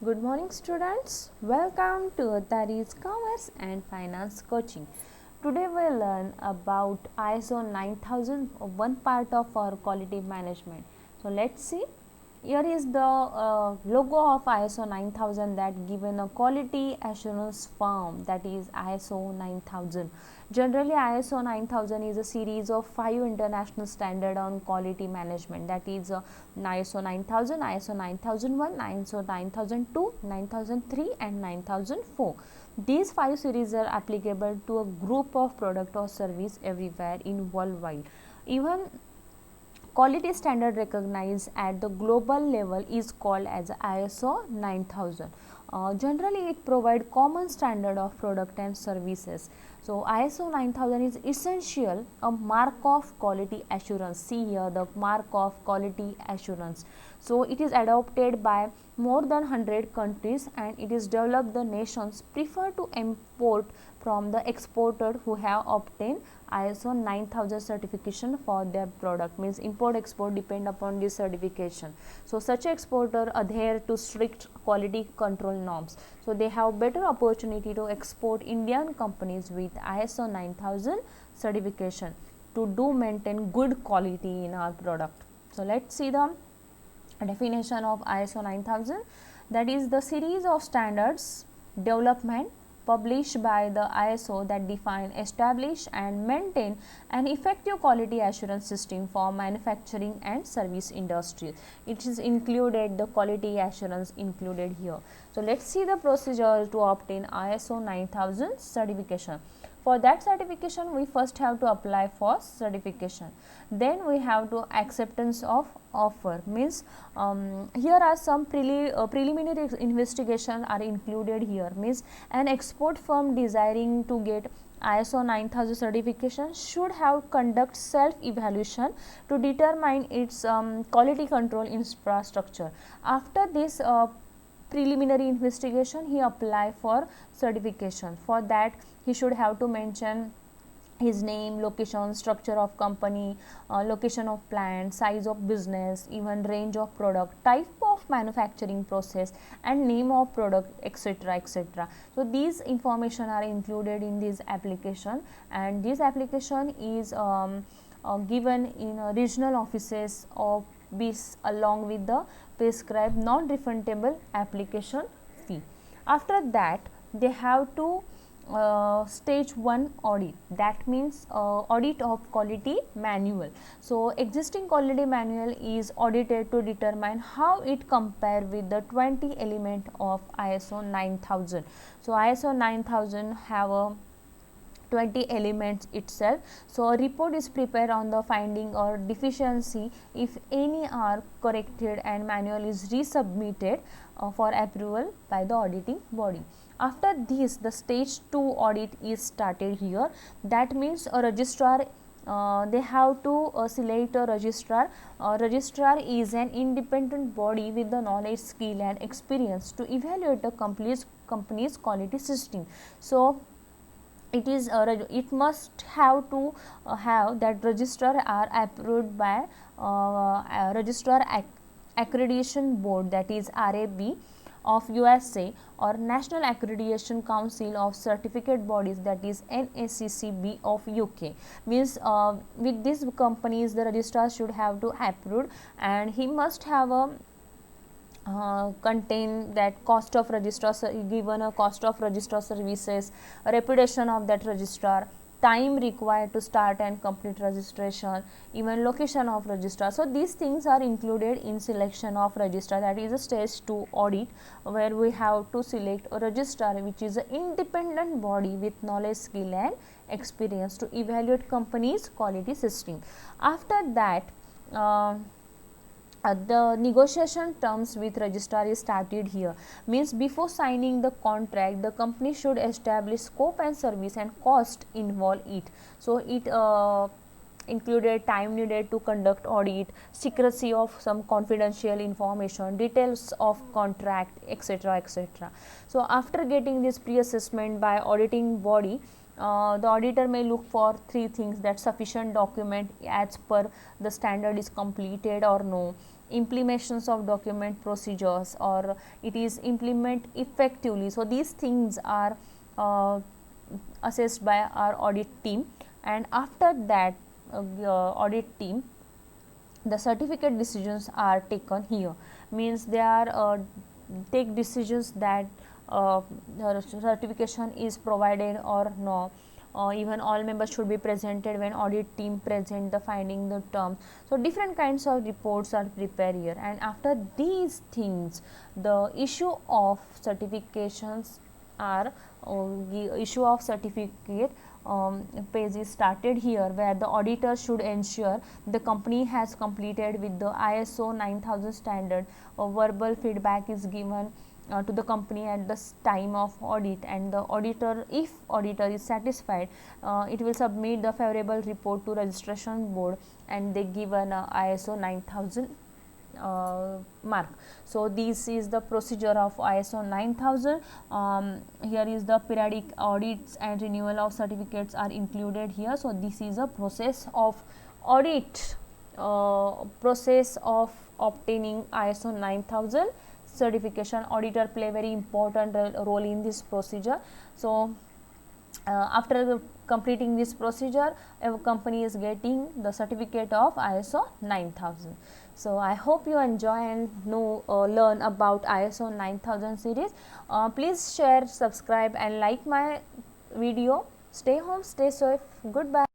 Good morning students, welcome to Tari's Commerce and Finance Coaching. Today we will learn about ISO 9000, one part of our quality management. So let's see. Here is the logo of ISO 9000 that given a quality assurance firm, that is ISO 9000. Generally ISO 9000 is a series of 5 international standard on quality management, that is ISO 9000, ISO 9001, ISO 9002, 9003 and 9004. These 5 series are applicable to a group of product or service everywhere in worldwide. Even quality standard recognized at the global level is called as ISO 9000. Generally it provides common standard of product and services. So ISO 9000 is essential, a mark of quality assurance. See here the mark of quality assurance. So it is adopted by more than 100 countries and it is developed the nations prefer to import from the exporter who have obtained ISO 9000 certification for their product, means import export depend upon this certification. So such exporter adhere to strict quality control norms, so they have better opportunity to export Indian companies with ISO 9000 certification to do maintain good quality in our product. So let's see the definition of ISO 9000, that is the series of standards development published by the ISO that define, establish and maintain an effective quality assurance system for manufacturing and service industry. It is included, the quality assurance included here. So let's see the procedure to obtain ISO 9000 certification. For that certification we first have to apply for certification, then we have to acceptance of offer, means here are some preliminary investigation are included here, means an export firm desiring to get ISO 9000 certification should have conduct self evaluation to determine its quality control infrastructure. After this preliminary investigation he apply for certification. For that he should have to mention his name, location, structure of company, location of plant, size of business, even range of product, type of manufacturing process and name of product, etc., etc. So these information are included in this application, and this application is given in regional offices of BIS along with the prescribed non-refundable application fee. After that they have to stage 1 audit, that means audit of quality manual. So existing quality manual is audited to determine how it compare with the 20 element of ISO 9000. So ISO 9000 have a 20 elements itself. So a report is prepared on the finding or deficiency, if any are corrected, and manual is resubmitted for approval by the auditing body. After this the stage 2 audit is started here, that means a registrar they have to select a registrar. Registrar is an independent body with the knowledge, skill and experience to evaluate the company's quality system. So it is it must have to have that registrar are approved by registrar accreditation board, that is RAB of USA, or National Accreditation Council of Certificate Bodies, that is NACCB of UK. Means with these companies the registrar should have to approve, and he must have a contain that cost of registrar, given a cost of registrar services, a reputation of that registrar, time required to start and complete registration, even location of registrar. So these things are included in selection of registrar, that is a stage 2 audit, where we have to select a registrar which is an independent body with knowledge, skill and experience to evaluate company's quality system. After that the negotiation terms with registrar is started here, means before signing the contract the company should establish scope and service and cost involved it. So it included time needed to conduct audit, secrecy of some confidential information, details of contract, etc., etc. So after getting this pre-assessment by auditing body, The auditor may look for three things: that sufficient document as per the standard is completed or no, implementations of document procedures, or it is implement effectively. So these things are assessed by our audit team, and after that audit team, the certificate decisions are taken here. Means they are take decisions that the certification is provided or no. Even all members should be presented when audit team present the finding the terms. So different kinds of reports are prepared here, and after these things the issue of certifications are issue of certificate page is started here, where the auditor should ensure the company has completed with the ISO 9000 standard. Verbal feedback is given to the company at the time of audit, and the auditor, if auditor is satisfied, it will submit the favorable report to registration board, and they give an ISO 9000 mark. So this is the procedure of ISO 9000. Here is the periodic audits and renewal of certificates are included here. So this is a process of audit, process of obtaining ISO 9000 certification. Auditor play very important role in this procedure. So after completing this procedure, a company is getting the certificate of ISO 9000. So I hope you enjoy and know learn about ISO 9000 series. Please share, subscribe and like my video. Stay home, stay safe. Goodbye.